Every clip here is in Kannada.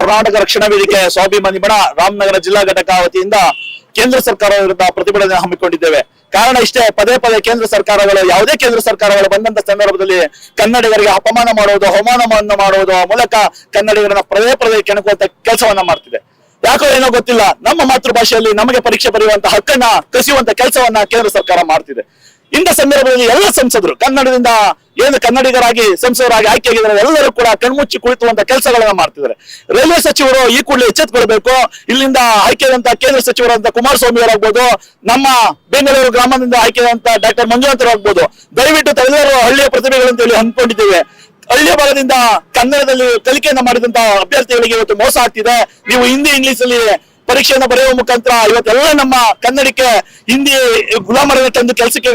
ಕರ್ನಾಟಕ ರಕ್ಷಣಾ ವೇದಿಕೆ ಸ್ವಾಭಿಮಾನಿ ಬಣ ರಾಮನಗರ ಜಿಲ್ಲಾ ಘಟಕ ವತಿಯಿಂದ ಕೇಂದ್ರ ಸರ್ಕಾರದ ವಿರುದ್ಧ ಪ್ರತಿಭಟನೆ ಹಮ್ಮಿಕೊಂಡಿದ್ದೇವೆ. ಕಾರಣ ಇಷ್ಟೇ, ಪದೇ ಪದೇ ಕೇಂದ್ರ ಸರ್ಕಾರಗಳು ಯಾವುದೇ ಕೇಂದ್ರ ಸರ್ಕಾರಗಳು ಬಂದಂತ ಸಂದರ್ಭದಲ್ಲಿ ಕನ್ನಡಿಗರಿಗೆ ಅಪಮಾನ ಮಾಡುವುದು, ಅವಮಾನವನ್ನು ಮಾಡುವುದು ಮೂಲಕ ಕನ್ನಡಿಗರನ್ನ ಪದೇ ಕೆಣಕುವಂತ ಕೆಲಸವನ್ನ ಮಾಡ್ತಿದೆ. ಯಾಕೋ ಏನೋ ಗೊತ್ತಿಲ್ಲ, ನಮ್ಮ ಮಾತೃಭಾಷೆಯಲ್ಲಿ ನಮಗೆ ಪರೀಕ್ಷೆ ಬರೆಯುವಂತ ಹಕ್ಕನ್ನ ಕಸಿಯುವಂತ ಕೆಲಸವನ್ನ ಕೇಂದ್ರ ಸರ್ಕಾರ ಮಾಡ್ತಿದೆ. ಇಂಥ ಸಂದರ್ಭದಲ್ಲಿ ಎಲ್ಲ ಸಂಸದರು ಕನ್ನಡದಿಂದ ಏನು ಕನ್ನಡಿಗರಾಗಿ ಸಂಸದರಾಗಿ ಆಯ್ಕೆಯಾಗಿದ್ದಾರೆ ಎಲ್ಲರೂ ಕೂಡ ಕಣ್ಮುಚ್ಚಿ ಕುಳಿತುವಂತ ಕೆಲಸಗಳನ್ನ ಮಾಡ್ತಿದ್ದಾರೆ. ರೈಲ್ವೆ ಸಚಿವರು ಈ ಕೂಡಲೇ ಎಚ್ಚೆತ್ತುಕೊಳ್ಬೇಕು. ಇಲ್ಲಿಂದ ಆಯ್ಕೆಯಾದಂತ ಕೇಂದ್ರ ಸಚಿವರಾದಂತ ಕುಮಾರಸ್ವಾಮಿ ಅವರಾಗ್ಬೋದು, ನಮ್ಮ ಬೆಂಗಳೂರು ಗ್ರಾಮದಿಂದ ಆಯ್ಕೆಯಾದಂತ ಡಾಕ್ಟರ್ ಮಂಜುನಾಥ್ ಅವರಾಗ್ಬೋದು, ದಯವಿಟ್ಟು ಎಲ್ಲರೂ ಹಳ್ಳಿಯ ಪ್ರತಿಭೆಗಳಂತ ಹೇಳಿ ಹಮ್ಮಿಕೊಂಡಿದ್ದೇವೆ. ಹಳ್ಳಿಯ ಭಾಗದಿಂದ ಕನ್ನಡದಲ್ಲಿ ಕಲಿಕೆಯನ್ನ ಮಾಡಿದಂತ ಅಭ್ಯರ್ಥಿಗಳಿಗೆ ಇವತ್ತು ಮೋಸ ಆಗ್ತಿದೆ. ನೀವು ಹಿಂದಿ ಇಂಗ್ಲಿಷ್ ಅಲ್ಲಿ ಪರೀಕ್ಷೆಯನ್ನು ಬರೆಯುವ ಮುಖಾಂತರ ಇವತ್ತೆಲ್ಲ ನಮ್ಮ ಕನ್ನಡಕ್ಕೆ ಹಿಂದಿ ಗುಲಾಮರನ್ನ ತಂದು ಕೆಲಸಕ್ಕೆ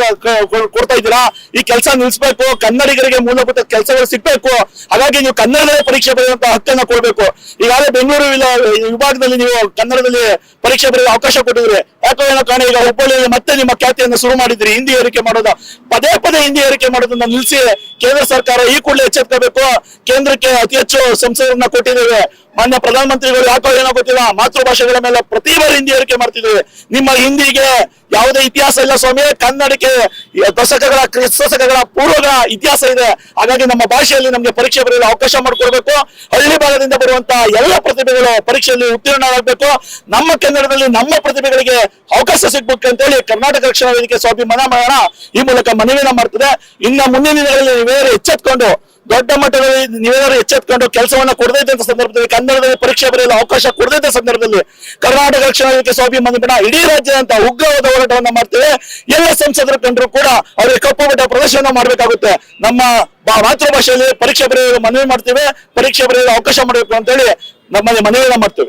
ಕೊಡ್ತಾ ಇದ್ದೀರಾ. ಈ ಕೆಲಸ ನಿಲ್ಲಿಸಬೇಕು, ಕನ್ನಡಿಗರಿಗೆ ಮೂಲಭೂತ ಕೆಲಸಗಳು ಸಿಗ್ಬೇಕು. ಹಾಗಾಗಿ ನೀವು ಕನ್ನಡದಲ್ಲೇ ಪರೀಕ್ಷೆ ಬರೆಯುವಂತ ಹಕ್ಕನ್ನ ಕೊಡ್ಬೇಕು. ಈಗಾಗಲೇ ಬೆಂಗಳೂರು ವಿಭಾಗದಲ್ಲಿ ನೀವು ಕನ್ನಡದಲ್ಲಿ ಪರೀಕ್ಷೆ ಬರೆಯುವ ಅವಕಾಶ ಕೊಟ್ಟಿದ್ರಿ. ಯಾಕೋ ಏನೋ ಕಾರಣ ಈಗ ಹುಬ್ಬಳ್ಳಿಯಲ್ಲಿ ಮತ್ತೆ ನಿಮ್ಮ ಖ್ಯಾತಿಯನ್ನು ಶುರು ಮಾಡಿದ್ರಿ. ಹಿಂದಿ ಏರಿಕೆ ಮಾಡೋದು, ಪದೇ ಹಿಂದಿ ಏರಿಕೆ ಮಾಡೋದನ್ನ ನಿಲ್ಲಿಸಿ ಕೇಂದ್ರ ಸರ್ಕಾರ ಈ ಕೂಡಲೇ ಎಚ್ಚೆತ್ತಬೇಕು. ಕೇಂದ್ರಕ್ಕೆ ಅತಿ ಹೆಚ್ಚು ಸಂಸದರನ್ನ ಕೊಟ್ಟಿದ್ದೇವೆ. ಮಾನ್ಯ ಪ್ರಧಾನಮಂತ್ರಿಗಳು ಯಾಕೋ ಏನೋ ಗೊತ್ತಿಲ್ಲ, ಮಾತೃಭಾಷೆಗಳ ಮೇಲೆ ಪ್ರತಿ ಬಾರಿ ಹಿಂದಿ ಏರಿಕೆ ಮಾಡ್ತಿದ್ದೇವೆ. ನಿಮ್ಮ ಹಿಂದಿಗೆ ಯಾವುದೇ ಇತಿಹಾಸ ಇಲ್ಲ ಸ್ವಾಮಿ. ಕನ್ನಡಕ್ಕೆ ದಶಕಗಳ ಪೂರ್ವದ ಇತಿಹಾಸ ಇದೆ. ಹಾಗಾಗಿ ನಮ್ಮ ಭಾಷೆಯಲ್ಲಿ ನಮಗೆ ಪರೀಕ್ಷೆ ಬರೆಯಲು ಅವಕಾಶ ಮಾಡಿಕೊಡ್ಬೇಕು. ಹಳ್ಳಿ ಭಾಗದಿಂದ ಬರುವಂತ ಎಲ್ಲ ಪ್ರತಿಭೆಗಳು ಪರೀಕ್ಷೆಯಲ್ಲಿ ಉತ್ತೀರ್ಣರಾಗಬೇಕು. ನಮ್ಮ ಕನ್ನಡದಲ್ಲಿ ನಮ್ಮ ಪ್ರತಿಭೆಗಳಿಗೆ ಅವಕಾಶ ಸಿಗ್ಬೇಕು ಅಂತ ಹೇಳಿ ಕರ್ನಾಟಕ ರಕ್ಷಣಾ ವೇದಿಕೆ ಸ್ವಾಭಿಮಾನ ಬಣ ಈ ಮೂಲಕ ಮನವಿಯನ್ನ ಮಾಡ್ತದೆ. ಇನ್ನ ಮುಂದಿನ ದಿನಗಳಲ್ಲಿ ನೀವೇನಾದ್ರು ಎಚ್ಚೆತ್ಕೊಂಡು ದೊಡ್ಡ ಮಟ್ಟದಲ್ಲಿ ನೀವೇನಾದ್ರು ಎಚ್ಚೆತ್ಕೊಂಡು ಕೆಲಸವನ್ನ ಕೊಡದಿದ್ದಂತ ಸಂದರ್ಭದಲ್ಲಿ, ಕನ್ನಡದಲ್ಲಿ ಪರೀಕ್ಷೆ ಬರೆಯಲು ಅವಕಾಶ ಕೊಡದಿದ್ದ ಸಂದರ್ಭದಲ್ಲಿ ಕರ್ನಾಟಕ ರಕ್ಷಣಾ ವೇದಿಕೆ ಸ್ವಾಭಿಮಾನಿ ಬಣ ಇಡೀ ರಾಜ್ಯದಂತ ಉಗ್ರವಾದ ಹೋರಾಟವನ್ನ ಮಾಡ್ತೇವೆ. ಎಲ್ಲ ಸಂಸದರು ಕಂಡ್ರು ಕೂಡ ಅವರಿಗೆ ಕಪ್ಪು ಬಟ್ಟೆ ಪ್ರದರ್ಶನ ಮಾಡಬೇಕಾಗುತ್ತೆ. ನಮ್ಮ ಮಾತೃಭಾಷೆಯಲ್ಲಿ ಪರೀಕ್ಷೆ ಬರೆಯಲು ಮನವಿ ಮಾಡ್ತೇವೆ. ಪರೀಕ್ಷೆ ಬರೆಯಲು ಅವಕಾಶ ಮಾಡಬೇಕು ಅಂತ ಹೇಳಿ ನಮ್ಮಲ್ಲಿ ಮನವಿಯನ್ನ ಮಾಡ್ತೇವೆ.